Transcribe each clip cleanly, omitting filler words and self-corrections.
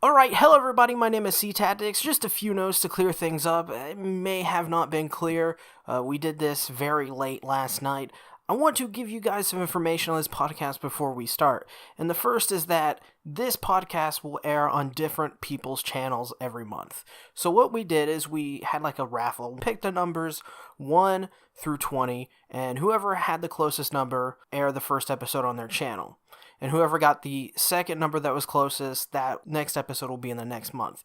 Alright, hello everybody, my name is SeaTactics. Just a few notes to clear things up. It may have not been clear. We did this very late last night. I want to give you guys some information on this podcast before we start. And the first is that this podcast will air on different people's channels every month. So what we did is we had like a raffle. We picked the numbers 1 through 20, and whoever had the closest number air the first episode on their channel. And whoever got the second number that was closest, that next episode will be in the next month.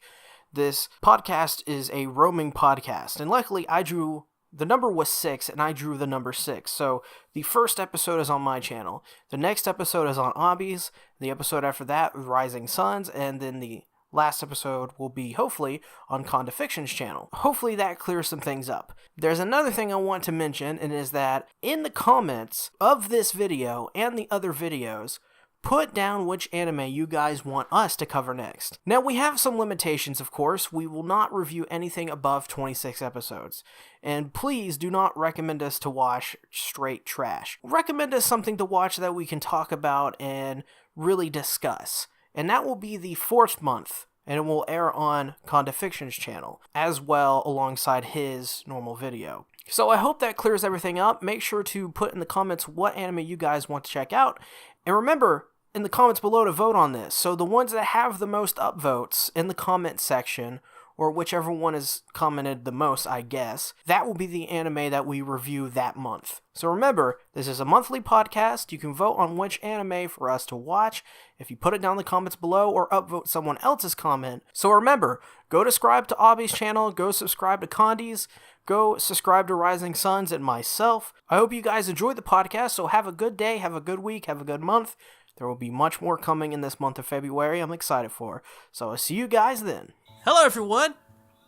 This podcast is a roaming podcast, and luckily the number was 6, and I drew the number 6. So the first episode is on my channel. The next episode is on Obby's. The episode after that, Rising Suns, and then the last episode will be, hopefully, on Conda Fiction's channel. Hopefully that clears some things up. There's another thing I want to mention, and is that in the comments of this video and the other videos, put down which anime you guys want us to cover next. Now, we have some limitations, of course. We will not review anything above 26 episodes. And please do not recommend us to watch straight trash. Recommend us something to watch that we can talk about and really discuss. And that will be the 4th month, and it will air on Conda Fiction's channel, as well alongside his normal video. So I hope that clears everything up. Make sure to put in the comments what anime you guys want to check out. And remember, in the comments below to vote on this. So the ones that have the most upvotes in the comment section, or whichever one is commented the most, I guess, that will be the anime that we review that month. So remember, this is a monthly podcast. You can vote on which anime for us to watch if you put it down in the comments below or upvote someone else's comment. So remember, go subscribe to Obby's channel, go subscribe to Condi's, go subscribe to Rising Suns and myself. I hope you guys enjoyed the podcast, so have a good day, have a good week, have a good month. There will be much more coming in this month of February I'm excited for. So I'll see you guys then. Hello, everyone.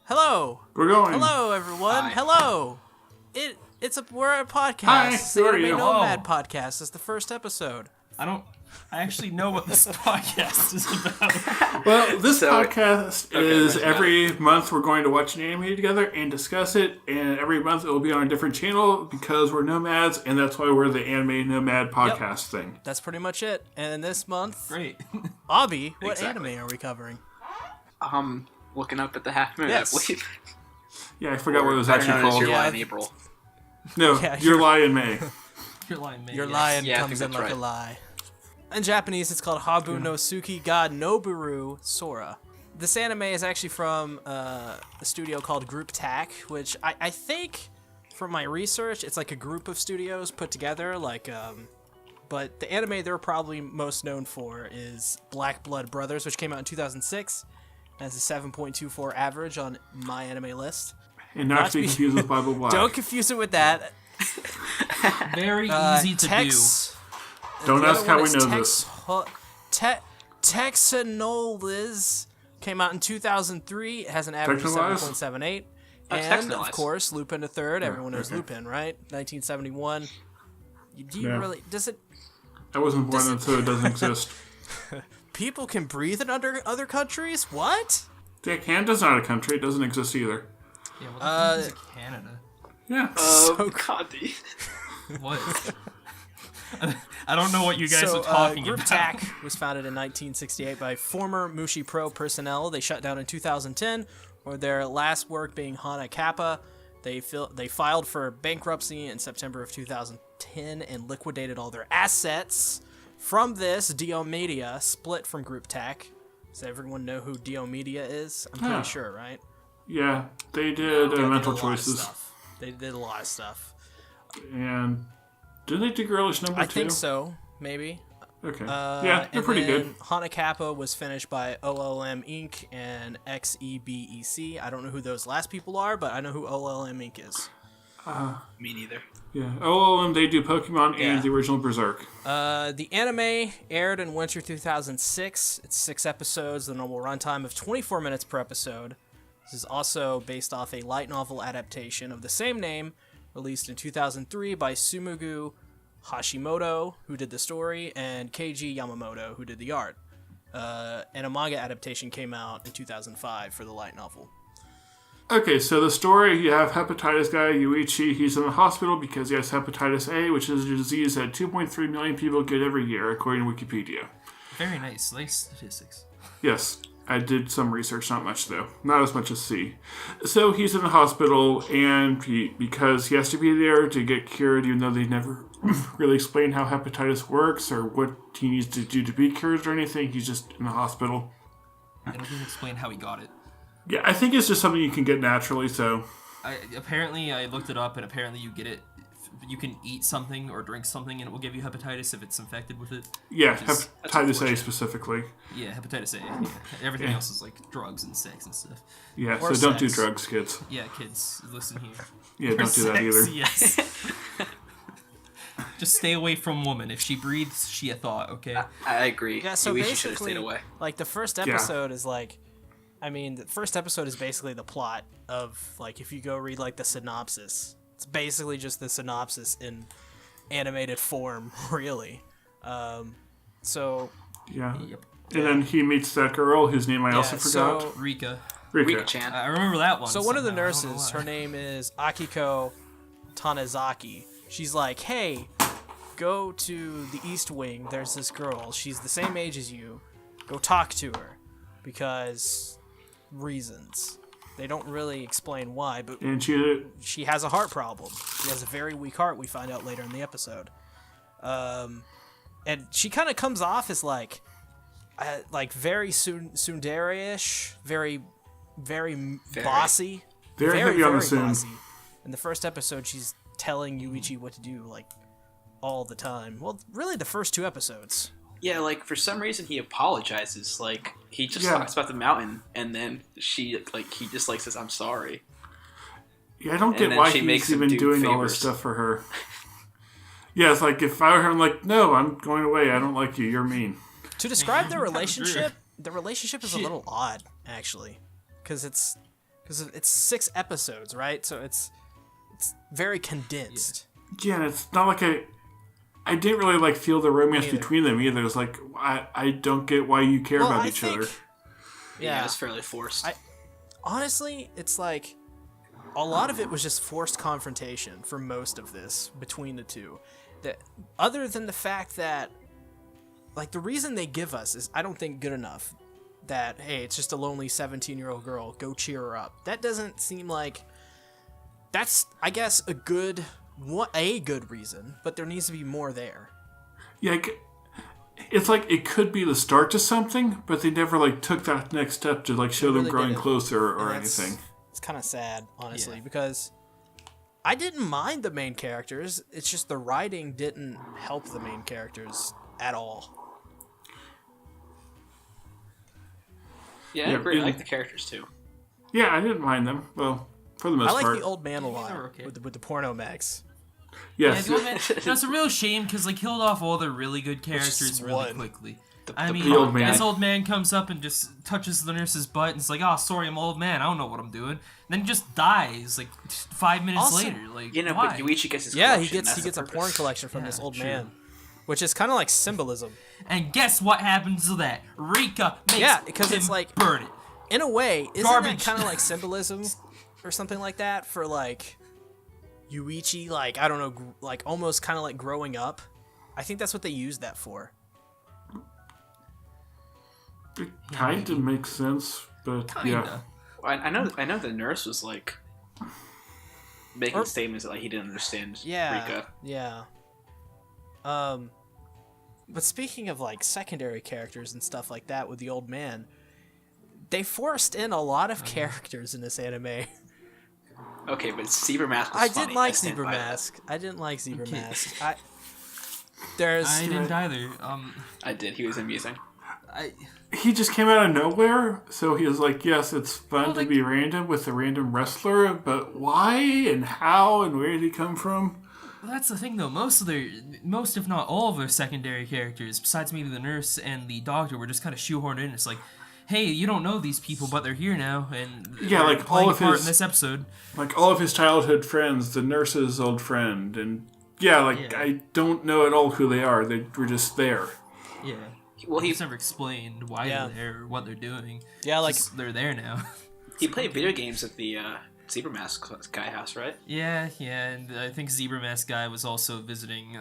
Hello. We're going. Hello, everyone. Hi. Hello. We're a podcast. Hi, It's who the are Anime you? Nomad podcast. It's the first episode. I actually know what this podcast is about. Well, this podcast is that's every month we're going to watch an anime together and discuss it, and every month it will be on a different channel because we're nomads, and that's why we're the Anime Nomad podcast thing. That's pretty much it. And this month, Great. Obby, what Exactly. anime are we covering? Looking up at the half moon, Yes. I believe. Yeah, I forgot what it was Better actually known as called. Your Yeah. Lie in April. No, Yeah, Your Lie in May. You're lying, man. Your yes. lion Yeah, I comes think in that's like a right. lie. In Japanese, it's called Habu no Suki ga Noboru Sora. This anime is actually from a studio called Group TAC, which I think, from my research, it's like a group of studios put together. But the anime they're probably most known for is Black Blood Brothers, which came out in 2006. Has a 7.24 average on my anime list. And not to be confused with Bible Black. Don't confuse it with that. Very easy to Don't The ask other how one we is know this. Texanolis came out in 2003. It has an average of Texanolis? 7.78. That's And, Texanolis. of course, Lupin the Third. Everyone knows okay. Lupin, right? 1971. Do you Yeah. really... Does it... I wasn't born This- then, so it doesn't exist. People can breathe in other countries? What? Yeah, Canada's not a country. It doesn't exist either. Yeah, what the fuck is Canada? Yeah. Gandhi. What? I don't know what you guys So, are talking Group about. TAC was founded in 1968 by former Mushi Pro personnel. They shut down in 2010, or their last work being Hana Kappa. They filed for bankruptcy in September of 2010 and liquidated all their assets. From this, Dio Media split from Group TAC. Does everyone know who Dio Media is? I'm pretty Yeah. sure, right? Yeah, they did They did mental a lot of choices. stuff. They did a lot of stuff. And didn't they do Girlish number 2? I think so, maybe. Okay. Yeah, they're pretty good. Hana Kappa was finished by OLM Inc. and XEBEC. I don't know who those last people are, but I know who OLM Inc. is. Me neither. Yeah. OLM, they do Pokemon Yeah. and the original Berserk. The anime aired in winter 2006. It's 6 episodes, the normal runtime of 24 minutes per episode. This is also based off a light novel adaptation of the same name, released in 2003 by Sumugu Hashimoto, who did the story, and Keiji Yamamoto, who did the art. And a manga adaptation came out in 2005 for the light novel. Okay, so the story, you have hepatitis guy, Yuichi. He's in the hospital because he has hepatitis A, which is a disease that 2.3 million people get every year, according to Wikipedia. Very nice. Nice statistics. Yes. I did some research, not much though. Not as much as C. So he's in the hospital, and because he has to be there to get cured, even though they never really explain how hepatitis works or what he needs to do to be cured or anything, he's just in the hospital. I don't think explain how he got it. Yeah, I think it's just something you can get naturally, so... Apparently, I looked it up, and apparently you get it... You can eat something or drink something, and it will give you hepatitis if it's infected with it. Yeah, hepatitis A specifically. Yeah, hepatitis A. Yeah. Everything else is like drugs and sex and stuff. Yeah, Or so don't do sex. drugs, kids. Yeah, kids, listen here. Yeah, Or don't do that sex, either. Yes. Just stay away from woman. If she breathes, she a thought, okay? I agree. Yeah, so Yuichi should have basically, stayed away. like, the first episode is like, I mean, the first episode is basically the plot of, like, if you go read, like, the synopsis, it's basically just the synopsis in animated form, really. So... Yeah. Yep. And then he meets that girl whose name I also forgot. so- Rika. Rika-chan. I remember that one. So one of the somehow, I don't know nurses, why. her name is Akiko Tanizaki. She's like, hey, go to the East Wing. There's this girl. She's the same age as you. Go talk to her. Because reasons. They don't really explain why, but And she has a heart problem. She has a very weak heart, we find out later in the episode. And she kind of comes off as like very tsundere-ish, very bossy. Very heavy on the soon. bossy. In the first episode, she's telling Yuichi what to do, like, all the time. Well, really, the first 2 episodes. Yeah, like, for some reason he apologizes. Like, he just Yeah. talks about the mountain, and then he just, like, says, I'm sorry. Yeah, I don't get then why she makes he's him even do doing all this favors. stuff for her. Yeah, it's like, if I were her, I'm like, no, I'm going away. I don't like you. You're mean. To describe their Kinda relationship, the relationship is a Shit. little odd, actually. Because it's 6 episodes, right? So it's very condensed. Yeah, and it's not like I didn't really, like, feel the romance neither. between them either. It's like, I don't get why you care Well, about I each think- other. Yeah, it's fairly forced. Honestly, it's like a lot of it was just forced confrontation for most of this between the two. That other than the fact that, like, the reason they give us is, I don't think, good enough. That, hey, it's just a lonely 17-year-old girl, go cheer her up. That doesn't seem like... That's, I guess, a good reason, but there needs to be more there. Yeah, it's like it could be the start to something, but they never, like, took that next step to, like, show them really growing didn't. closer or And that's- anything. It's kind of sad, honestly, Yeah. because I didn't mind the main characters. It's just the writing didn't help the main characters at all. Yeah, I Yeah, agree. I and- like the characters, too. Yeah, I didn't mind them. Well, for the most I like part. the old man a Yeah, lot they're okay. with the porno mags. Yeah, Yes. the old man, that's a real shame because they killed off all the really good characters really one. quickly. The I mean, The old man. this old man comes up and just touches the nurse's butt and it's like, "Oh, sorry, I'm an old man. I don't know what I'm doing." And then he just dies like 5 minutes Also- later. Like, You know, why? but Yuichi gets his Yeah, he collection, gets that's the a porn purpose. collection from this Yeah, old true. man, which is kind of like symbolism. And guess what happens to that? Rika makes Yeah, because him it's like- burn it. In a way, isn't Garbage. that kind of like symbolism or something like that for like Yuichi? Like, I don't know, like almost kind of like growing up. I think that's what they used that for. It kind of makes sense, but Kinda. yeah. I know the nurse was, like, making statements that, like, he didn't understand Yeah, Rika. yeah. But speaking of like secondary characters and stuff like that with the old man, they forced in a lot of characters in this anime. Okay, but Zebra Mask was I funny. didn't like stand Zebra by that. Mask. I didn't like Zebra Okay. Mask. There's I didn't either. I did. He was amusing. He just came out of nowhere, so he was like, yes, it's fun Well, to like- be random with a random wrestler, but why and how and where did he come from? Well, that's the thing, though. Most, if not all of their secondary characters, besides maybe the nurse and the doctor, were just kind of shoehorned in. It's like, hey, you don't know these people, but they're here now, and Yeah, they're like, playing all a of part his- in this episode. Like, all of his childhood friends, the nurse's old friend, and yeah, like, Yeah. I don't know at all who they are. They were just there. Yeah. Well, It's never explained why Yeah. they're there or what they're doing. Yeah, like- Just, they're there now. he played video games at the Zebra Mask guy house, right? Yeah, and I think Zebra Mask Guy was also visiting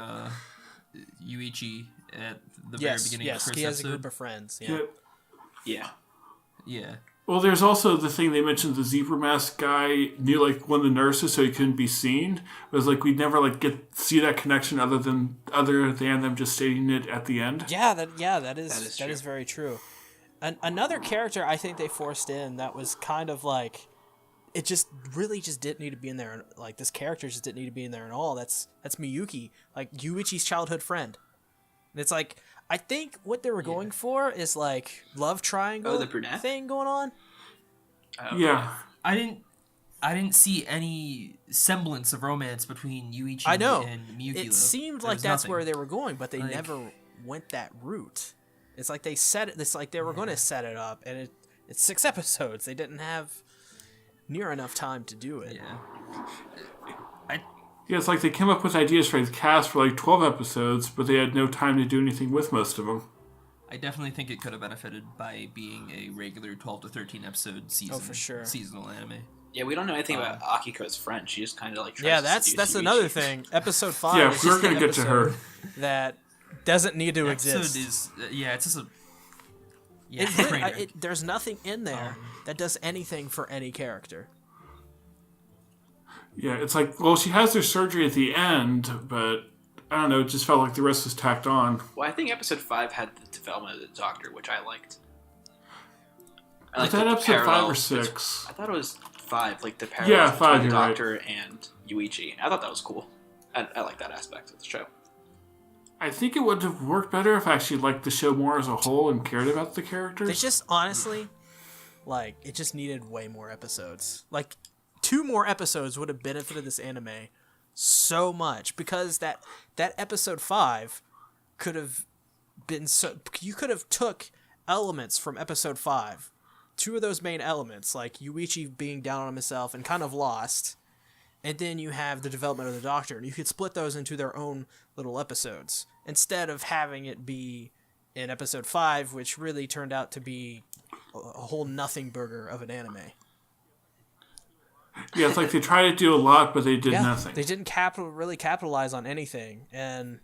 Yuichi at the very beginning of the first he has episode. a group of friends. Yeah. Yeah. Yeah. Yeah. Well, there's also the thing they mentioned, the zebra mask guy knew, like, one of the nurses, so he couldn't be seen. It was like, we'd never, like, see that connection other than them just stating it at the end. Yeah, that true. is very true. Another character I think they forced in that was kind of like, it just really just didn't need to be in there. Like, this character just didn't need to be in there at all. That's Miyuki, like Yuichi's childhood friend. And it's like, I think what they were going for is like love triangle the brunette thing going on. Yeah. I didn't see any semblance of romance between Yuichi and Miyuki. It seemed like that's where they were going, but they never went that route. It's like they set it. It's like they were going to set it up, and it's 6 episodes. They didn't have near enough time to do it. Yeah, it's like they came up with ideas for the cast for like 12 episodes, but they had no time to do anything with most of them. I definitely think it could have benefited by being a regular 12 to 13 episode season. Oh, for sure. Seasonal anime. Yeah, we don't know anything about Akiko's friend. She just kind of like tries Yeah, to that's seduce another Yuichi. thing. Episode 5. Yeah, is we're just going an to get to her. that doesn't need to Episode exist. is it's just a There's nothing in there that does anything for any character. Yeah, it's like, well, she has her surgery at the end, but I don't know, it just felt like the rest was tacked on. Well, I think episode 5 had the development of the Doctor, which I liked. Was that episode 5 or 6? I thought it was 5, like the parallels between 5, the you're Doctor and Yuichi. I thought that was cool. I like that aspect of the show. I think it would have worked better if I actually liked the show more as a whole and cared about the characters. They just, honestly, like, it just needed way more episodes. Like, 2 more episodes would have benefited this anime so much, because that episode 5 could have been so... You could have took elements from episode 5, 2 of those main elements, like Yuichi being down on himself and kind of lost, and then you have the development of the Doctor, and you could split those into their own little episodes, instead of having it be in episode 5, which really turned out to be a whole nothing burger of an anime. Yeah, it's like they tried to do a lot, but they did nothing. They didn't really capitalize on anything, and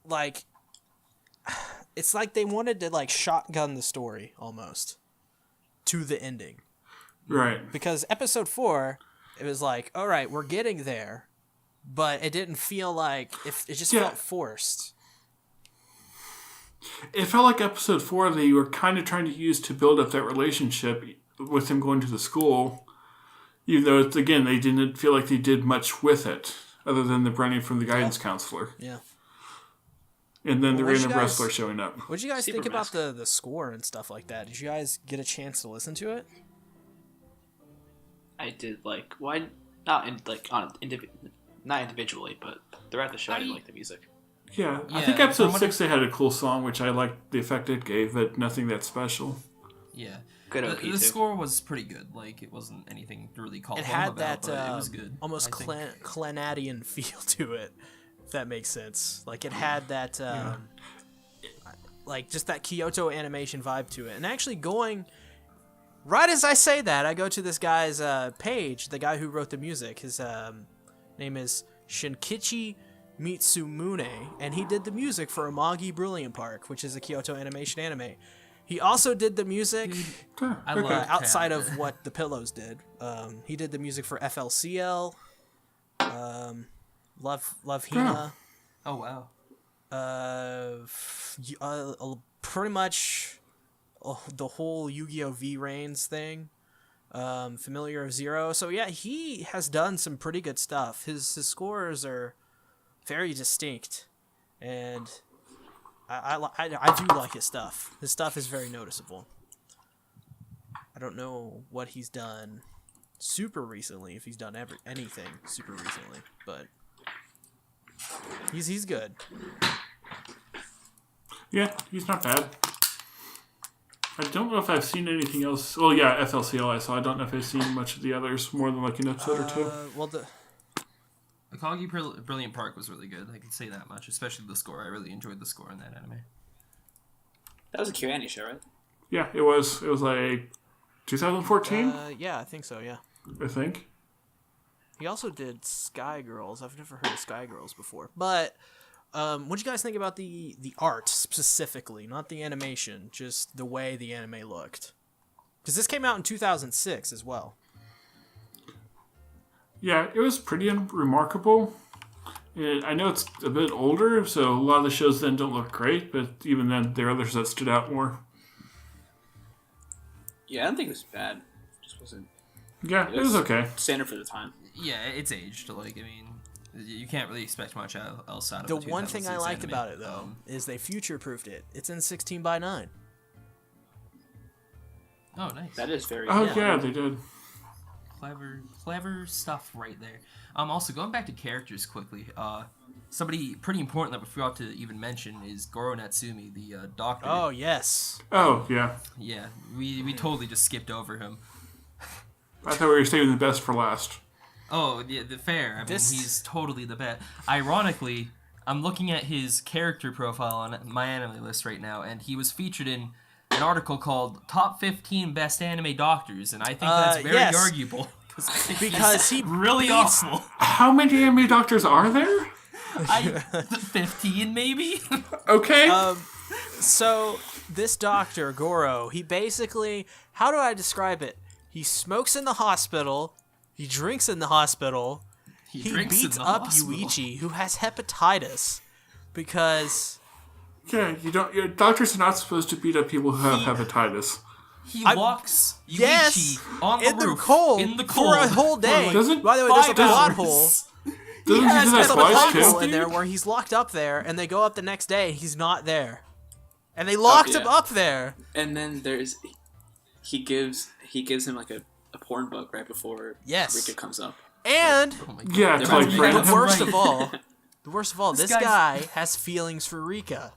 like, it's like they wanted to like shotgun the story almost to the ending. Right. Because episode 4, it was like, all right, we're getting there, but it didn't feel like it just felt forced. It felt like episode 4 they were kind of trying to use to build up that relationship with him going to the school. Even though, again, they didn't feel like they did much with it, other than the running from the guidance counselor. Yeah. And then the random wrestler showing up. What did you guys think about the score and stuff like that? Did you guys get a chance to listen to it? I did like, well, not individually, but throughout the show, I did like the music. Yeah, I think episode 6 they had a cool song, which I liked the effect it gave, but nothing that special. Yeah. Good OP the score was pretty good. Like, it wasn't anything to really call it home had about, that but it was good. almost Clanadian feel to it, if that makes sense. Like, it had that, like, just that Kyoto animation vibe to it. And actually going, right as I say that, I go to this guy's page, the guy who wrote the music. His name is Shinkichi Mitsumune, and he did the music for Amagi Brilliant Park, which is a Kyoto animation anime. He also did the music outside of what the Pillows did. He did the music for FLCL, Love Hina. Oh wow. Pretty much the whole Yu-Gi-Oh! V-Rains thing. Familiar of Zero. So yeah, he has done some pretty good stuff. His scores are very distinct, and I do like his stuff. His stuff is very noticeable. I don't know what he's done super recently, if he's done anything super recently, but he's good. Yeah, he's not bad. I don't know if I've seen anything else. Well, yeah, FLCL I saw. I don't know if I've seen much of the others, more than like an episode or two. Well, the Akagi Brilliant Park was really good. I can say that much, especially the score. I really enjoyed the score in that anime. That was a Kyoani show, right? Yeah, it was. It was like 2014. yeah, I think so. Yeah. I think. He also did Sky Girls. I've never heard of Sky Girls before, but What do you guys think about the art specifically, not the animation, just the way the anime looked? Because this came out in 2006 as well. Yeah, it was pretty remarkable. I know it's a bit older, so a lot of the shows then don't look great, but even then, there are others that stood out more. Yeah, I don't think it was bad. It just wasn't. Yeah, it was okay. Standard for the time. Yeah, it's aged. Like, I mean, you can't really expect much else out of The the one thing I 2006 liked anime. about it, though, is they future-proofed it. It's in 16:9. Oh, nice. That is very. Oh, cool. yeah, they did. Clever stuff right there. Also, going back to characters quickly, somebody pretty important that we forgot to even mention is Goro Natsumi, the doctor. Oh, yes. Oh, yeah. Yeah, we totally just skipped over him. I thought we were saving the best for last. Oh, yeah, the fair. I mean, he's totally the best. Ironically, I'm looking at his character profile on my anime list right now, and he was featured in an article called Top 15 Best Anime Doctors, and I think that's very arguable. Because he really awful. How many anime doctors are there? 15 maybe? Okay. So, this doctor, Goro, he basically... How do I describe it? He smokes in the hospital, he drinks in the hospital, he beats up Yuichi, who has hepatitis, because... Yeah, your doctors are not supposed to beat up people who have hepatitis. He locks Yuichi on the roof in the cold for a whole day. By the way, there's a plot hole. Doesn't he do that twice Hole too? in there where he's locked up there, and they go up the next day. He's not there, and they locked him up there. And then he gives him like a porn book right before Rika comes up. And Yeah, to like friend the him. worst of all, this guy has feelings for Rika.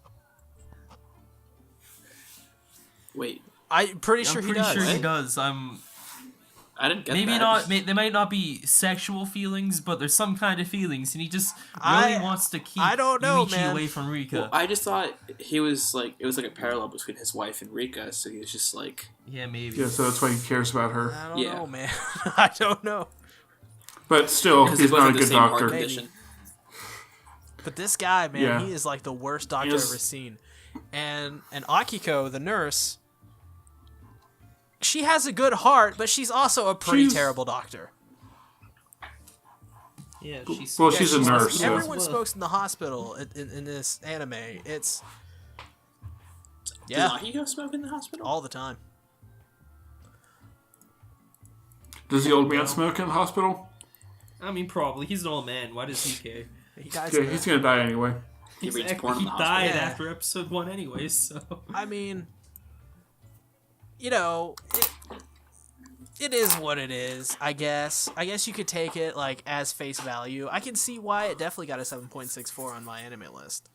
Wait, I'm pretty sure he does. Pretty sure he does. I didn't get maybe that. not. They might not be sexual feelings, but there's some kind of feelings, and he just really wants to keep Yuichi away from Rika. Well, I just thought he was like it was like a parallel between his wife and Rika, so he was just like yeah, maybe. Yeah, so that's why he cares about her. I don't know, man. I don't know. But still, he's not a good doctor. But this guy, man, Yeah. he is like the worst doctor I've ever seen. And Akiko, the nurse, she has a good heart, but she's also a pretty terrible doctor. Yeah, she's a nurse. So. Everyone smokes in the hospital in this anime. It's Does Akiko smoke in the hospital all the time. Does the old man smoke in the hospital? I mean, probably. He's an old man. Why does he care? He's gonna die anyway. He reads porn in He the died hospital. after episode 1 anyways, so... I mean, you know, it is what it is, I guess. I guess you could take it, like, as face value. I can see why it definitely got a 7.64 on my anime list.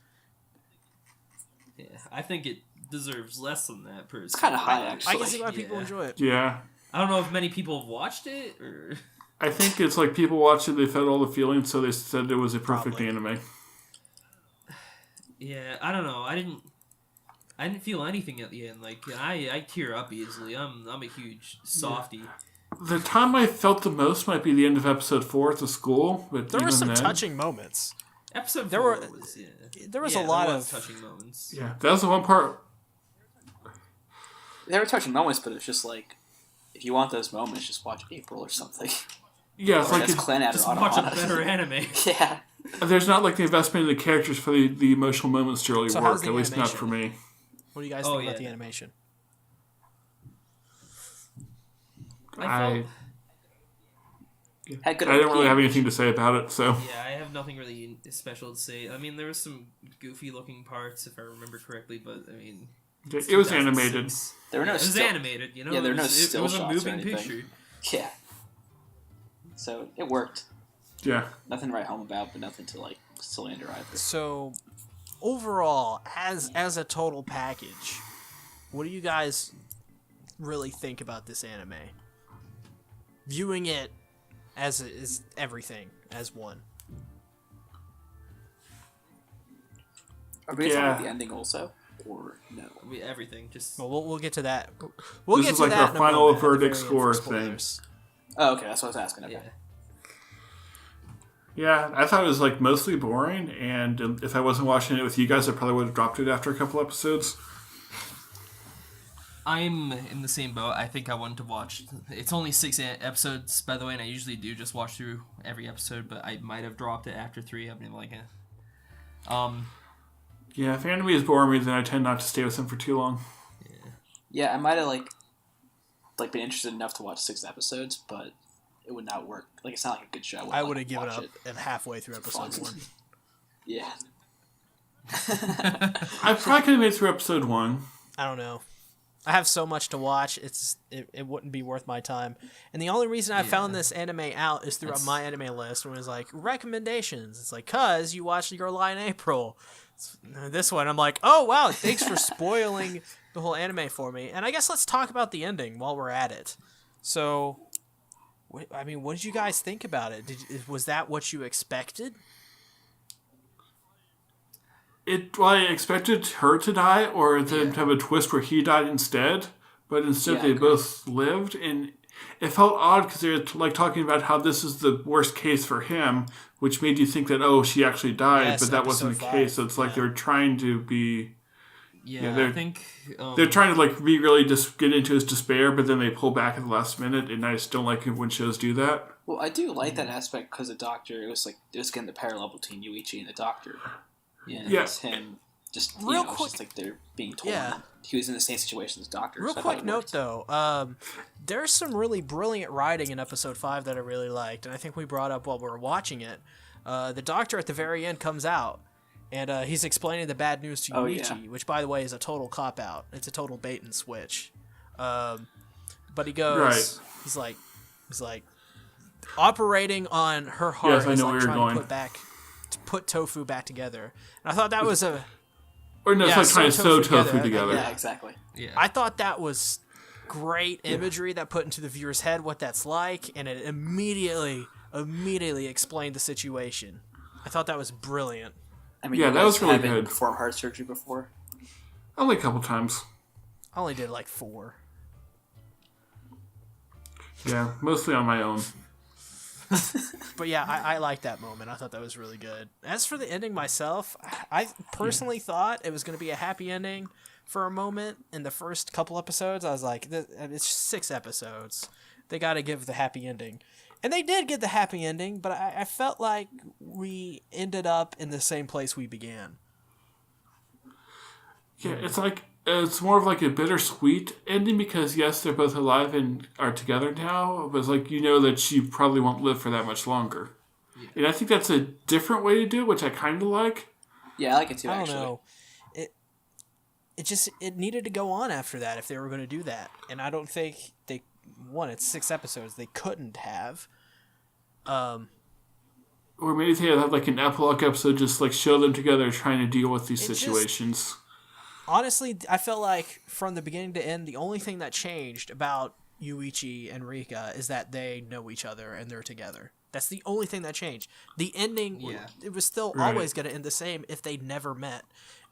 Yeah, I think it deserves less than that, personally. It's kind of high, actually. I can see why people enjoy it. Yeah. I don't know if many people have watched it, or... I think it's like people watched it, they felt all the feelings, so they said it was a perfect anime. Yeah, I don't know. I didn't feel anything at the end. Like I tear up easily. I'm a huge softie. The time I felt the most might be the end of episode 4 at the school, but there were some then, touching moments. Episode 4 there were a lot of touching moments. Yeah, that was the one part. There were touching moments, but it's just like if you want those moments, just watch April or something. Yeah, it's or like Just watch a better anime. Yeah. There's not like the investment in the characters for the emotional moments to really work. At least not for me. What do you guys think about the animation? I Had good don't really have anything to say about it, so. Yeah, I have nothing really special to say. I mean, there was some goofy looking parts, if I remember correctly, but I mean, it was animated. There were no. It was animated, you know. Yeah, there were no it still was a shots moving or anything. picture. Yeah. So it worked. Yeah. Nothing to write home about, but nothing to like slander either. So, overall, as a total package, what do you guys really think about this anime? Viewing it as everything as one. Are we talking about the ending also, or no? Everything. Just well, we'll get to that. This is like our final verdict score thing. Oh, okay, that's what I was asking. Okay. Yeah, I thought it was like mostly boring, and if I wasn't watching it with you guys, I probably would have dropped it after a couple episodes. I'm in the same boat. I think I wouldn't have watched. It's only 6 episodes, by the way, and I usually do just watch through every episode, but I might have dropped it after 3. I've been like, Yeah, if anime is boring me, then I tend not to stay with them for too long. Yeah, I might have like been interested enough to watch 6 episods, but it would not work. Like, it's not like a good show. I would have given up at halfway through episode 1. Yeah. I probably could have made it through episode 1. I don't know. I have so much to watch, it wouldn't be worth my time. And the only reason I found this anime out is through my anime list, when it was like, recommendations. It's like, cuz you watched Your Lie in April. This one, I'm like, oh wow, thanks for spoiling the whole anime for me. And I guess let's talk about the ending while we're at it. So, what did you guys think about it? Was that what you expected? I expected her to die, or then to have a twist where he died instead, but instead they both lived, and it felt odd because they were like talking about how this is the worst case for him, which made you think that, oh, she actually died, but that wasn't the case. So it's like they were trying to be... I think... they're trying to like be really just get into his despair, but then they pull back at the last minute, and I just don't like it when shows do that. Well, I do like that aspect because the Doctor, it was getting the parallel between Yuichi and the Doctor. Yeah, it's him just real quick. Just like they're being torn. Yeah. He was in the same situation as Doctor. Real quick note though, there's some really brilliant writing in episode 5 that I really liked, and I think we brought up while we were watching it. The Doctor at the very end comes out, and he's explaining the bad news to Yuichi, which by the way is a total cop out. It's a total bait and switch. But he goes, he's like operating on her heart is like trying to put tofu back together. And I thought that was a... Or no, it's like trying to sew tofu together. Yeah, exactly. Yeah. I thought that was great imagery that put into the viewer's head what that's like, and it immediately explained the situation. I thought that was brilliant. I mean, that was really good. Performed heart surgery before? Only a couple times. I only did like 4. Yeah, mostly on my own. But yeah, I liked that moment. I thought that was really good. As for the ending myself, I personally thought it was going to be a happy ending for a moment. In the first couple episodes, I was like, it's 6 episodes. They got to give the happy ending. And they did get the happy ending, but I felt like we ended up in the same place we began. Yeah, it's more of like a bittersweet ending because, yes, they're both alive and are together now, but it's like you know that she probably won't live for that much longer. Yeah. And I think that's a different way to do it, which I kind of like. Yeah, I like it too, actually. I don't know. It needed to go on after that if they were going to do that. And I don't think it's 6 episodes. They couldn't have. Or maybe they had like an epilogue episode, just like show them together trying to deal with these situations. Honestly, I felt like from the beginning to end, the only thing that changed about Yuichi and Rika is that they know each other and they're together. That's the only thing that changed. The ending, it was still always going to end the same if they never met.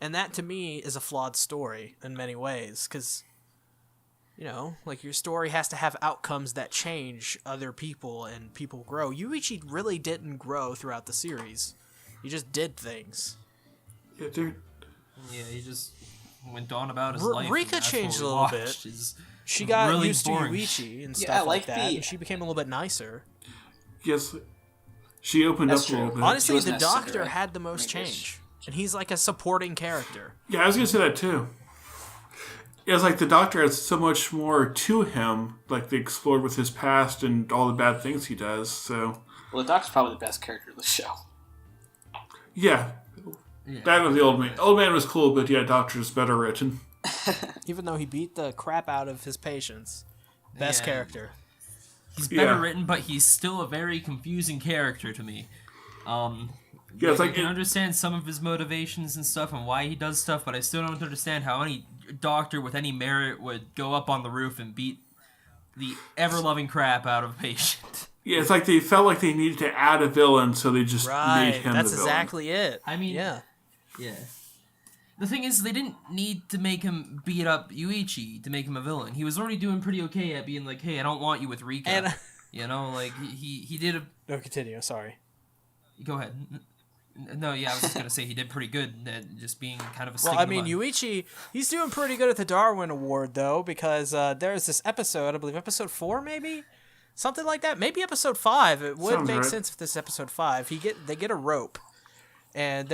And that, to me, is a flawed story in many ways. Because, like your story has to have outcomes that change other people and people grow. Yuichi really didn't grow throughout the series. He just did things. Yeah, dude. Yeah, he just went on about his life. Rika changed a little bit. She got really used boring. To Yuichi and stuff like that, and she became a little bit nicer. Yes, she opened up a little bit. Honestly, the Doctor had the most change, and he's like a supporting character. Yeah, I was gonna say that too. Yeah, it's like the Doctor has so much more to him, like they explored with his past and all the bad things he does. So, well, the Doctor's probably the best character of the show. Yeah. That was the old man. Old man was cool, but yeah, Doctor's better written. Even though he beat the crap out of his patients. Best character. He's better written, but he's still a very confusing character to me. It's like I can understand some of his motivations and stuff and why he does stuff, but I still don't understand how any doctor with any merit would go up on the roof and beat the ever-loving crap out of a patient. Yeah, it's like they felt like they needed to add a villain, so they just made him the villain. That's exactly it. I mean, yeah. The thing is, they didn't need to make him beat up Yuichi to make him a villain. He was already doing pretty okay at being like, hey, I don't want you with Rika. And, he did a... No, continue, sorry. Go ahead. No, yeah, I was just gonna say he did pretty good at just being kind of a. Well, I mean, Yuuichi, he's doing pretty good at the Darwin Award though, because there's this episode, I believe episode 4, maybe something like that, maybe episode 5. It would make sense if this is episode 5. They get a rope, and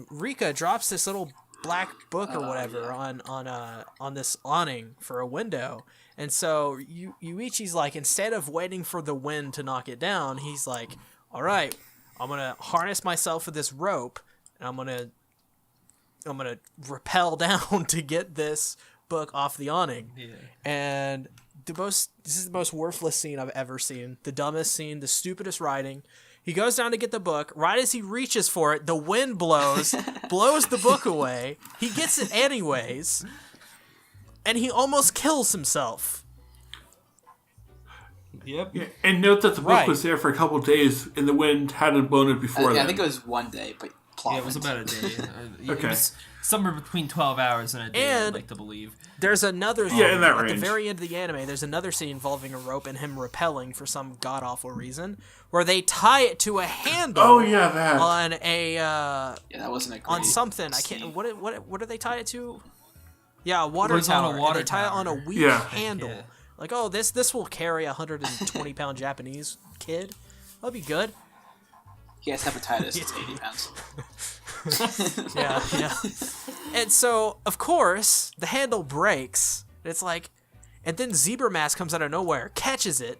Rika drops this little black book or whatever on this awning for a window, and so Yuichi's like, instead of waiting for the wind to knock it down, he's like, all right, I'm gonna harness myself with this rope, and I'm gonna rappel down to get this book off the awning. Yeah. And this is the most worthless scene I've ever seen. The dumbest scene, the stupidest writing. He goes down to get the book. Right as he reaches for it, the wind blows, blows the book away. He gets it anyways, and he almost kills himself. Yep. Yeah, and note that the book was there for a couple of days, and the wind hadn't blown it before. I think it was one day, but yeah, it was about a day. Okay. It was somewhere between 12 hours and a day, I'd like to believe. There's another in that range. At the very end of the anime, there's another scene involving a rope and him rappelling for some god-awful reason, where they tie it to a handle. Oh, yeah, that. On a... that wasn't a great on something. scene. I can't... What do they tie it to? Yeah, a water tower. On a water and they tie tower. it on a weak handle. Yeah. Like, oh, this will carry a 120-pound Japanese kid. That'll be good. He has hepatitis. It's 80 pounds. yeah. And so, of course, the handle breaks. And it's like, and then Zebra Mask comes out of nowhere, catches it,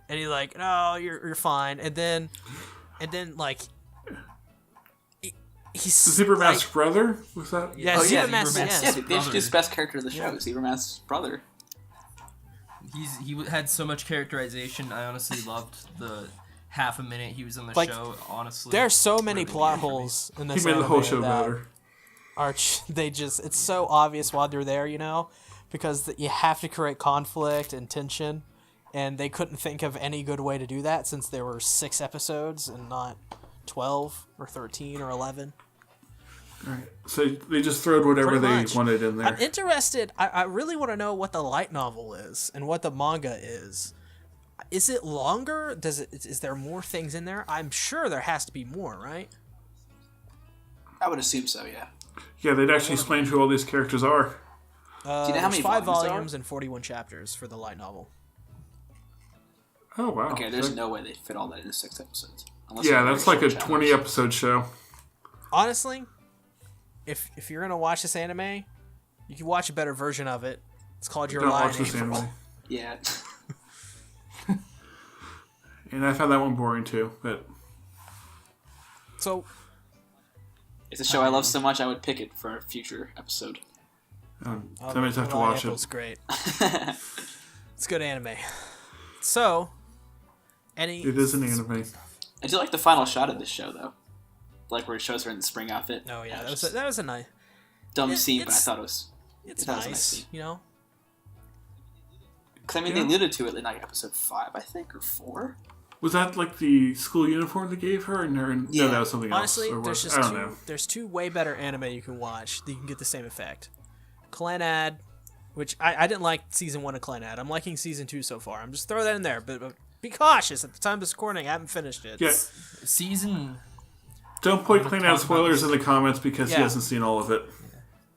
and he's like, "No, you're fine." And then like, he's Zebra Mask's brother. Was that? Yeah, Zebra Mask. Yeah, they introduced best character of the show, Zebra Mask's brother. He had so much characterization. I honestly loved the half a minute he was in the show. Honestly, there are so many plot holes in this. He made the whole show better. It's so obvious while they're there, because you have to create conflict and tension, and they couldn't think of any good way to do that since there were 6 episodes and not 12 or 13 or 11. Right. So they just throwed whatever they wanted in there. I'm interested. I really want to know what the light novel is and what the manga is. Is it longer? Is there more things in there? I'm sure there has to be more, right? I would assume so, yeah. Yeah, they'd actually explain who all these characters are. Do you know how many 5 volumes and 41 chapters for the light novel. Oh, wow. Okay, there's no way they fit all that into 6 episodes. Yeah, that's like a 20-episode show. Honestly, if you're gonna watch this anime, you can watch a better version of it. It's called Your Lie in April. Yeah. And I found that one boring too, but so it's a show I love so much I would pick it for a future episode. Somebody's have to watch it. It's great. It's good anime. So, it is an anime. I do like the final shot of this show though, like where it shows her in the spring outfit. Oh yeah, that was a nice dumb scene, but I thought it was nice, scene. Because Yeah. they alluded to it in like episode 5, I think, or 4. Was that like the school uniform they gave her? No, that was something Honestly, else. Honestly, there's 2 way better anime you can watch that you can get the same effect. Clannad, which I didn't like season 1 of Clannad. I'm liking season 2 so far. I'm just throwing that in there, but be cautious. At the time of this recording, I haven't finished it. Yeah. Season. Don't put Clannad spoilers in the comments because he hasn't seen all of it.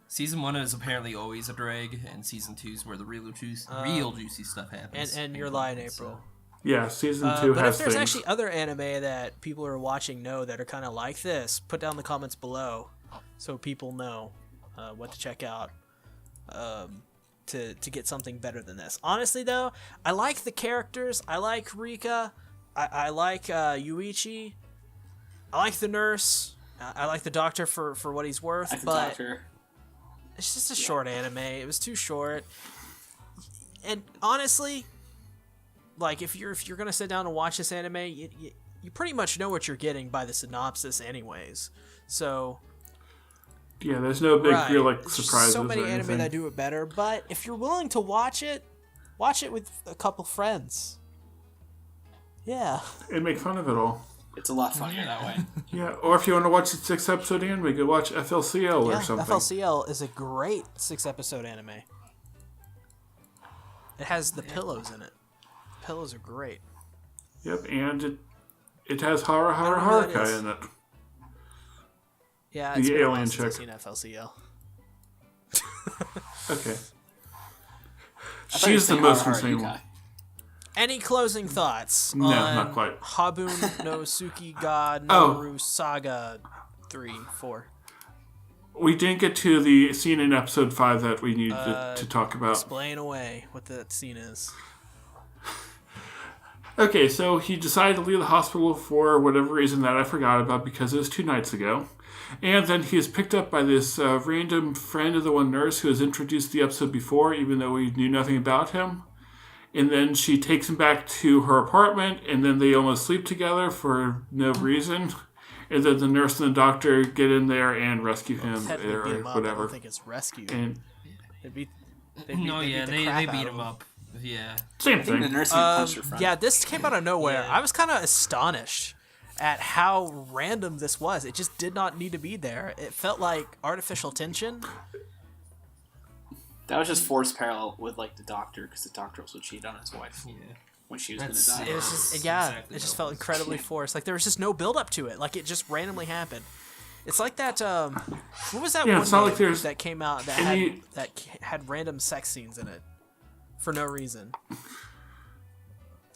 Season 1 is apparently always a drag, and Season 2 is where the real juicy stuff happens. And Your Lie in April. Yeah, Season 2 but has if there's things. actually other anime that people are watching that are kind of like this, put down in the comments below so people know what to check out to get something better than this. Honestly, though, I like the characters. I like Rika. I like Yuuichi. I like the nurse. I like the doctor for what he's worth. But it's just a short anime. It was too short. And honestly, like if you're gonna sit down and watch this anime, you pretty much know what you're getting by the synopsis, anyways. So yeah, there's no big real surprises. There's so many or anything. anime that do it better. But if you're willing to watch it with a couple friends. Yeah. And make fun of it all. It's a lot funnier that way. Yeah, or if you want to watch the 6-episode anime, go watch FLCL or something. FLCL is a great 6-episode anime. It has the pillows in it. Pillows are great. Yep, and It has Hara I don't know who that Haruka is. in it. Yeah, The it's been a while alien since I've chick. seen FLCL. Okay. I thought you were She's the saying most Haruha insane Yukai. one. Any closing thoughts No, on not quite. Habun no Suki ga Oh. Noru Saga 3, 4? We didn't get to the scene in episode 5 that we needed to talk about. Explain away what that scene is. Okay, so he decided to leave the hospital for whatever reason that I forgot about because it was 2 nights ago. And then he is picked up by this random friend of the one nurse who was introduced the episode before, even though we knew nothing about him. And then she takes him back to her apartment, and then they almost sleep together for no reason. And then the nurse and the doctor get in there and rescue him Technically or beat him up. I whatever. don't think it's rescue. And They beat They the crap beat out of him up. Yeah. same I think the thing. nurse even punched her friend. Yeah, this came out of nowhere. Yeah. I was kind of astonished at how random this was. It just did not need to be there. It felt like artificial tension. That was just forced parallel with like the doctor, because the doctor also cheated on his wife Yeah. when she was That's- going to die. It was just, That's yeah, exactly it just how felt it was. incredibly forced. Like there was just no build up to it. Like it just randomly happened. It's like that. What was that Yeah, one it's not game like there's that came out that any- had random sex scenes in it for no reason?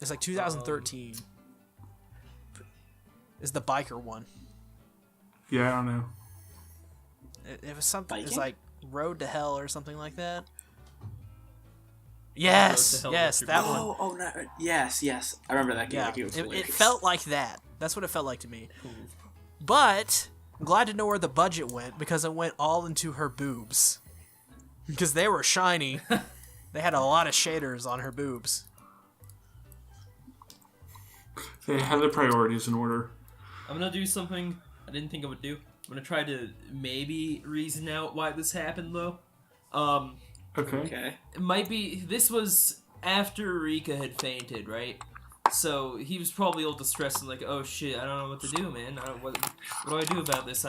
It's like 2013. Is the biker one? Yeah, I don't know. It was something. It was Biking? like Road to Hell or something like that. Yes, Hell yes, Electric that Boogaloo. one. Oh, no, yes. I remember that game. Yeah, That game was it hilarious. felt like that. That's what it felt like to me. But I'm glad to know where the budget went because it went all into her boobs. Because they were shiny. They had a lot of shaders on her boobs. They had the priorities in order. I'm gonna do something I didn't think I would do. I'm gonna try to maybe reason out why this happened though. Okay. Okay. It might be this was after Rika had fainted, right? So he was probably all distressed and like, oh shit, I don't know what to do, man. What do I do about this?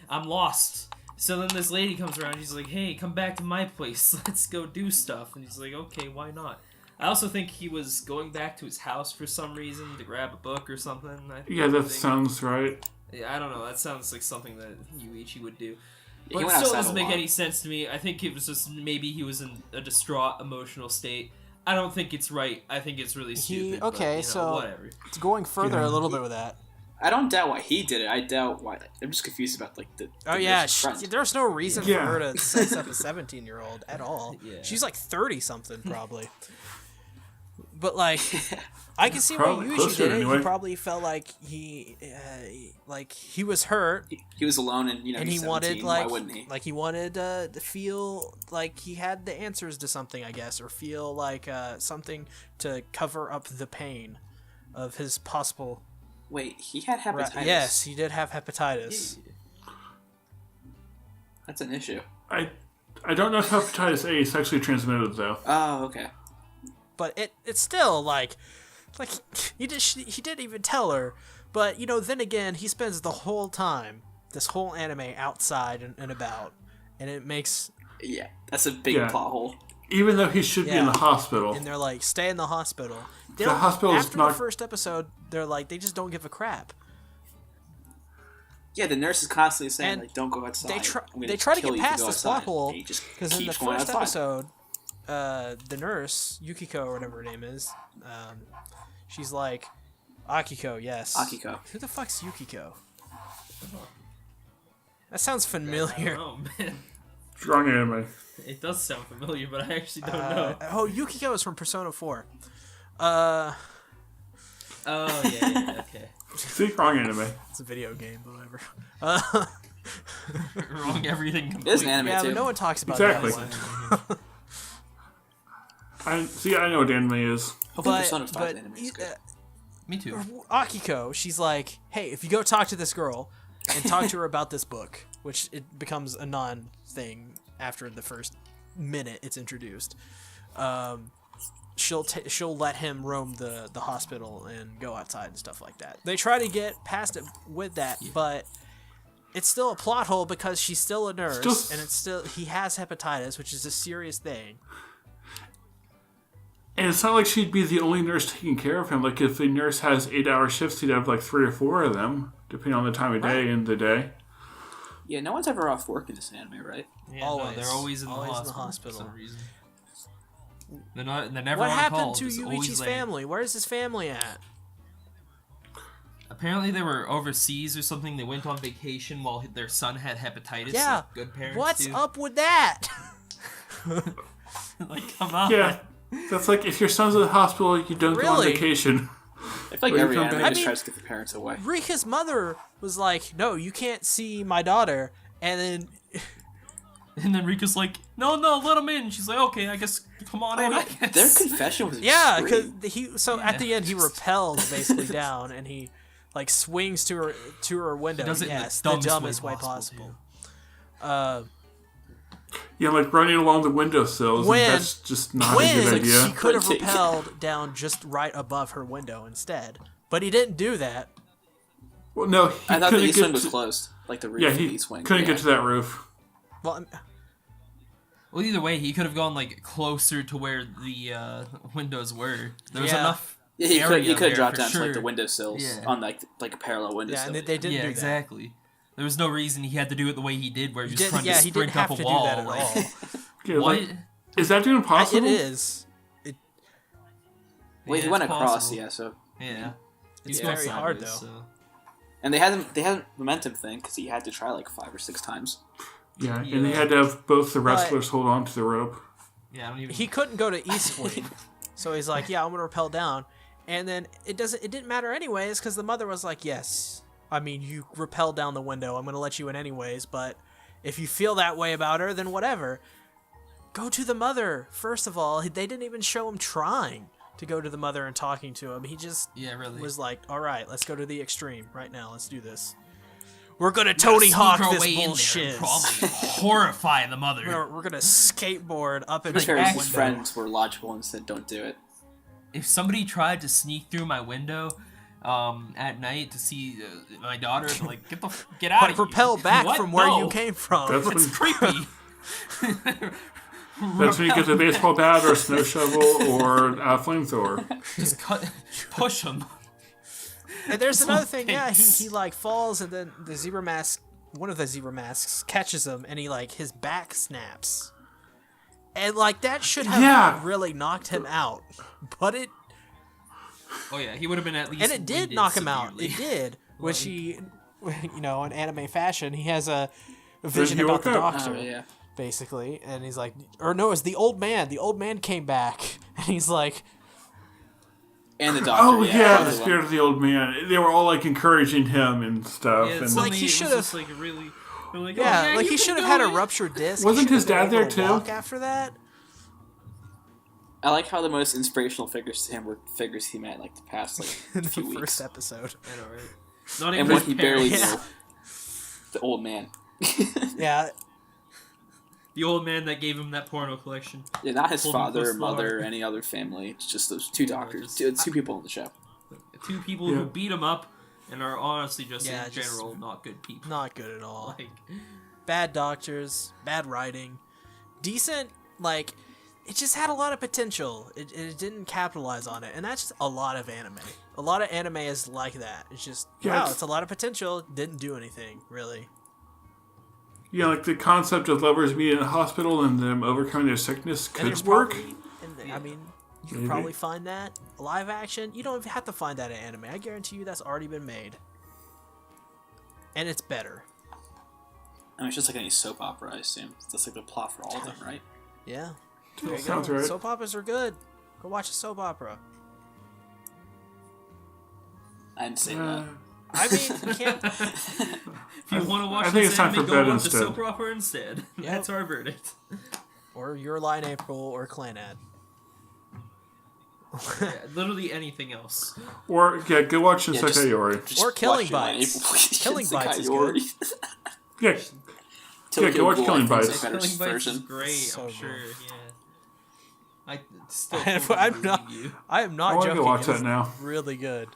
I'm lost. So then this lady comes around. She's like, hey, come back to my place. Let's go do stuff. And he's like, okay, why not? I also think he was going back to his house for some reason to grab a book or something. Yeah, that think. sounds right. Yeah, I don't know. That sounds like something that Yuichi would do. He But it went still outside doesn't a make lot. any sense to me. I think it was just maybe he was in a distraught emotional state. I don't think it's right. I think it's really stupid. but, okay, you know, so- whatever. It's going further Yeah. a little bit with that. I don't doubt why he did it. I doubt why. I'm just confused about like the. Oh the yeah, nurse's friend. there's no reason Yeah. for her to sex up a 17-year-old at all. Yeah. She's like 30 something probably. But like, I can see why Probably Yuichi closer did it. anyway. He probably felt like he was hurt, He was alone, and and he 17, wanted why wouldn't he? he wanted to feel like he had the answers to something, I guess, or feel like something to cover up the pain of his possible. Wait, he had hepatitis. Yes, he did have hepatitis. That's an issue. I don't know if hepatitis A is sexually transmitted though. Oh, okay. But it's still like he didn't even tell her. But you know, then again, he spends the whole time, this whole anime, outside and about, and it makes. Yeah, that's a big Yeah. plot hole. Even though he should be in Yeah. the hospital. And they're like, stay in the hospital. They The don't- hospital is after not- the first episode, they're like, they just don't give a crap. Yeah, the nurse is constantly saying And like, "Don't go outside." They I'm gonna they try to kill get you if you past go this outside." plot hole And he just because in the keeps going first outside. episode, the nurse Yukiko or whatever her name is, she's like, Akiko, yes. Akiko. Who the fuck's Yukiko? That sounds I familiar. don't know, man. Strong anime. It does sound familiar, but I actually don't know. Oh, Yukiko is from Persona 4. Oh, yeah, okay. See, wrong anime. It's a video game, but whatever. Wrong everything It is completely. an anime Yeah, too. but no one talks about Exactly. that one. I know what anime is. Hopefully, Persona 5 anime is uh, good. Me too. Akiko, she's like, hey, if you go talk to this girl and talk to her about this book, which it becomes a non-thing after the first minute it's introduced, she'll let him roam the hospital and go outside and stuff like that. They try to get past it with that, but it's still a plot hole because she's still a nurse, and he has hepatitis, which is a serious thing. And it's not like she'd be the only nurse taking care of him. Like, if the nurse has 8-hour shifts, he'd have like 3 or 4 of them, depending on the time of day and the day. Yeah, no one's ever off work in this anime, right? Yeah, Always. no, they're always in the hospital for some reason. They're never What on happened call, to just always Yuichi's there. family? Where's his family at? Apparently they were overseas or something. They went on vacation while their son had hepatitis. Yeah. Like good parents What's do. up with that? Like, come on. Yeah. That's like, if your son's in the hospital, you don't go on Really? vacation. I feel like Or you every come anime back- just tries to get the parents away. Rika's mother was like, "No, you can't see my daughter," and then And then Rika's like, no, let him in. She's like, okay, I guess, come on in, I guess. Their confession was yeah, extreme. because at the end he repels basically down and he like swings to her window. does it in the yes, dumbest way way possible. Yeah, like running along the windowsills. When- And that's just not a good When idea. he could have Sprinting. repelled down just right above her window instead, but he didn't do that. Well, no, he I thought the couldn't east wing get was to, closed. Like the roof yeah, of the he east wing. couldn't get to that roof. Well, Well, either way, he could have gone, like, closer to where the windows were. There was Yeah. enough Yeah, he could area have there dropped for down to like sure. the windowsills Yeah. on like a parallel windowsill. yeah, and they didn't Yeah, do that. exactly. There was no reason he had to do it the way he did, where he was trying to he didn't sprint have up to a wall. do that at like, all. Yeah, What? like, is that even possible? It is. Well, Yeah, he went it's across, possible. yeah. So Yeah. It's He's going very hard, sideways, though. so- and they had momentum thing because he had to try like 5 or 6 times. Yeah, and Yeah. he had to have both the wrestlers hold on to the rope. Yeah, I don't even... He couldn't go to East Wing, so he's like, "Yeah, I'm gonna rappel down," and then it didn't matter anyways because the mother was like, "Yes, I mean you rappelled down the window. I'm gonna let you in anyways, but if you feel that way about her, then whatever. Go to the mother first of all. They didn't even show him trying to go to the mother and talking to him. He just Yeah, really. was like, "All right, let's go to the extreme right now. Let's do this. We're gonna Tony Hawk Sneak our this way in there bullshit. and probably horrify the mother. We're gonna skateboard up in His the parents, window." his friends were logical and said, "Don't do it." If somebody tried to sneak through my window at night to see my daughter, I'd be like, get out of But here. repel back What? from where No. you came from. That's It's creepy. That's when you get a baseball bat or a snow shovel or a flamethrower. Just push him. And there's another thing, Thanks. he like falls and then the zebra mask, one of the zebra masks catches him and he like his back snaps. And like that should have Yeah. really knocked him out. But it Oh yeah, he would have been at least. and it did winded knock him out. severely. It did. Which he in anime fashion, he has a he vision about woke the up. doctor. Oh yeah. Basically, and he's like, or no, it's the old man. The old man came back, and he's like, And the doctor. Oh yeah, the other spirit one. of the old man. They were all like encouraging him and stuff. Yeah, and suddenly Like, he it was should've- just, like really. they're like, yeah, oh, like you he can should have do had a it. ruptured disc. Wasn't He his should've been dad able there, to too? walk after that? I like how the most inspirational figures to him were figures he met like the past like In the few first weeks, episode. I know, right? Not and even what his he barely parents. knew. The old man. Yeah, The old man that gave him that porno collection. Yeah, not his Hold him father, close to the mother, heart. any other family. It's just those 2 doctors, just- two people in the show. Two people Yeah. who beat him up and are honestly just Yeah, in just general not good people. not good at all. Like, Bad doctors, bad writing, decent. Like, it just had a lot of potential. It didn't capitalize on it, and that's just a lot of anime. A lot of anime is like that. It's just Yeah, it's a lot of potential. Didn't do anything really. yeah, like the concept of lovers meeting in a hospital and them overcoming their sickness And there's could work. probably, I mean, you can Maybe. probably find that live action. You don't even have to find that in anime. I guarantee you that's already been made, and it's better. I mean, it's just like any soap opera, I assume. That's like the plot for all of them, right? Yeah, there you Sounds go. right. Soap operas are good. Go watch a soap opera. I didn't say Uh, that. I mean, you can't. if you want to watch I think this it's time anime, for go bed watch instead. a soap opera instead. Yep. That's our verdict. Or Your Lie in April or Clanad. Yeah, literally anything else. Or yeah, go watch Yeah, Isekai Yori. just Or Killing watch it on Bites. April, please. Killing It's like Bites is Iori. Yeah, Tokyo go watch Ghoul, I Killing think, is Bites. a better Killing Bites is version. great, So I'm good. sure. Yeah. I still I'm totally not. believe you. I am I not want to joking. go watch It's that now. really good.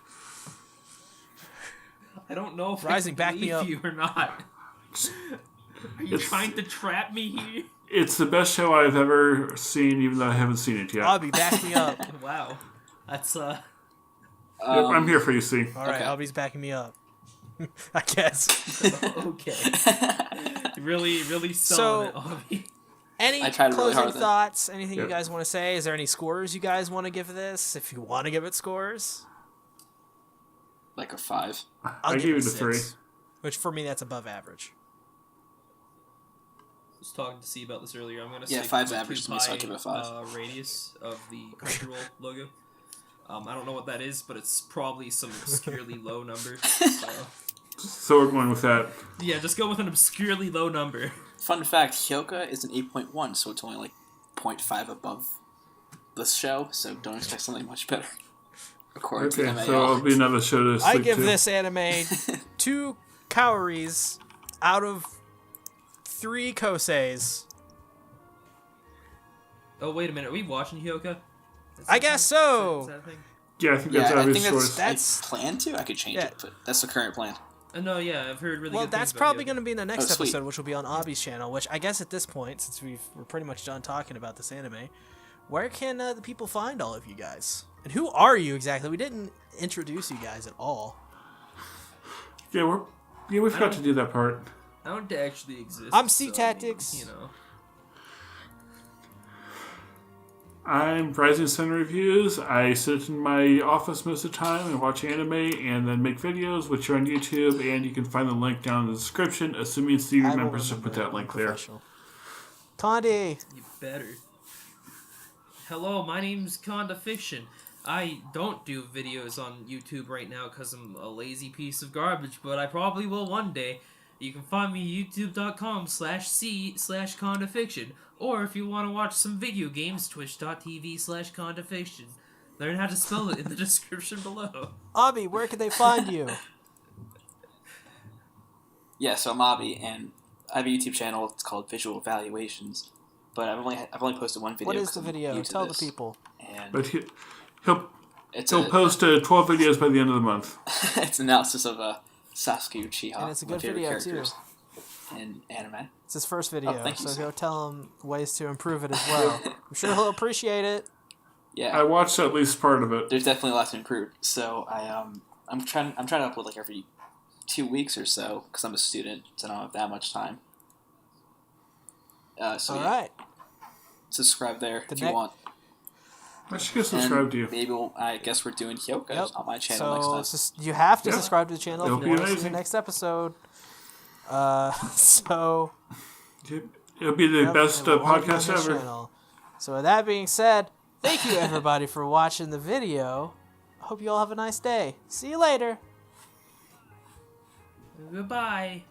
I don't know if Rising, I back can me believe up. you or not. Are you trying to trap me here? It's the best show I've ever seen, even though I haven't seen it yet. Abby, back me up. Wow. That's, Yep, I'm here for you, C. All right, Okay. Abby's backing me up. I guess. okay. Really, really So- selling it, Avi. Any I tried really closing hard then. thoughts? Anything you Yep. guys want to say? Is there any scores you guys want to give this? If you want to give it scores, Like a 5. I'll I give give it it a 3. which for me that's above average. I was talking to C about this earlier. I'm gonna Yeah, say 5's with average too to me, so I'll high, give it a 5. Radius of the Crunchyroll logo. I don't know what that is, but it's probably some obscurely low number. So. So we're going with that. Yeah, just go with an obscurely low number. Fun fact, Hyoka is an 8.1, so it's only like 0.5 above this show, so don't expect something much better. According to Okay, MAL. so it'll be another show to sleep I give to. this anime 2 cowries out of 3 koseis. Oh, wait a minute. Are we watching Hyoka? I guess so. Is that a thing? Yeah, I think Yeah, that's I obvious think choice. That's- I plan to. I could change Yeah. it, but that's the current plan. No, yeah, I've heard really Well, good that's things about probably Hyoka. going to be in the next Oh, sweet. episode, which will be on Abby's channel. Which I guess at this point, since we're pretty much done talking about this anime, where can the people find all of you guys? And who are you exactly? We didn't introduce you guys at all. Yeah, we forgot to do that part. I don't actually exist. I'm so, SeaTactics. You know. I'm Rising Sun Reviews. I sit in my office most of the time and watch anime and then make videos, which are on YouTube, and you can find the link down in the description, assuming Steve I will remembers to remember put it. that I'm link there. professional. Condi. You better. Hello, my name's Conda Fiction. I don't do videos on YouTube right now because I'm a lazy piece of garbage, but I probably will one day. You can find me at youtube.com/c/condafiction, or if you want to watch some video games, twitch.tv/condafiction. Learn how to spell it in the description below. Abby, where can they find you? Yeah, so I'm Abby, and I have a YouTube channel. It's called Visual Evaluations, but I've only posted one video. What is 'cause the I'm video? new to Tell this, the people. And But he'll it's post 12 videos by the end of the month. it's an analysis of Sasuke Uchiha, And it's a my good favorite video, too. characters in anime. It's his first video, thank you, so sir. go tell him ways to improve it as well. I'm sure he'll appreciate it. Yeah, I watched at least part of it. there's definitely a lot to improve. So I'm trying to upload like every 2 weeks or so because I'm a student, so I don't have that much time. So All yeah, right. subscribe there The if you next- want. I should get subscribed And to you. maybe I guess we're doing Hyoka Yep. on my channel next time. You have to Yeah. subscribe to the channel It'll if be you want to see the amazing. next episode. So It'll be the yep, best it will all be on podcast his ever. channel. So with that being said, thank you everybody for watching the video. Hope you all have a nice day. See you later. Goodbye.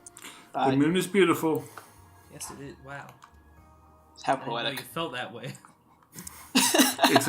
Bye. The moon is beautiful. Yes, it is. Wow. How I didn't know you poetic. felt that way. It's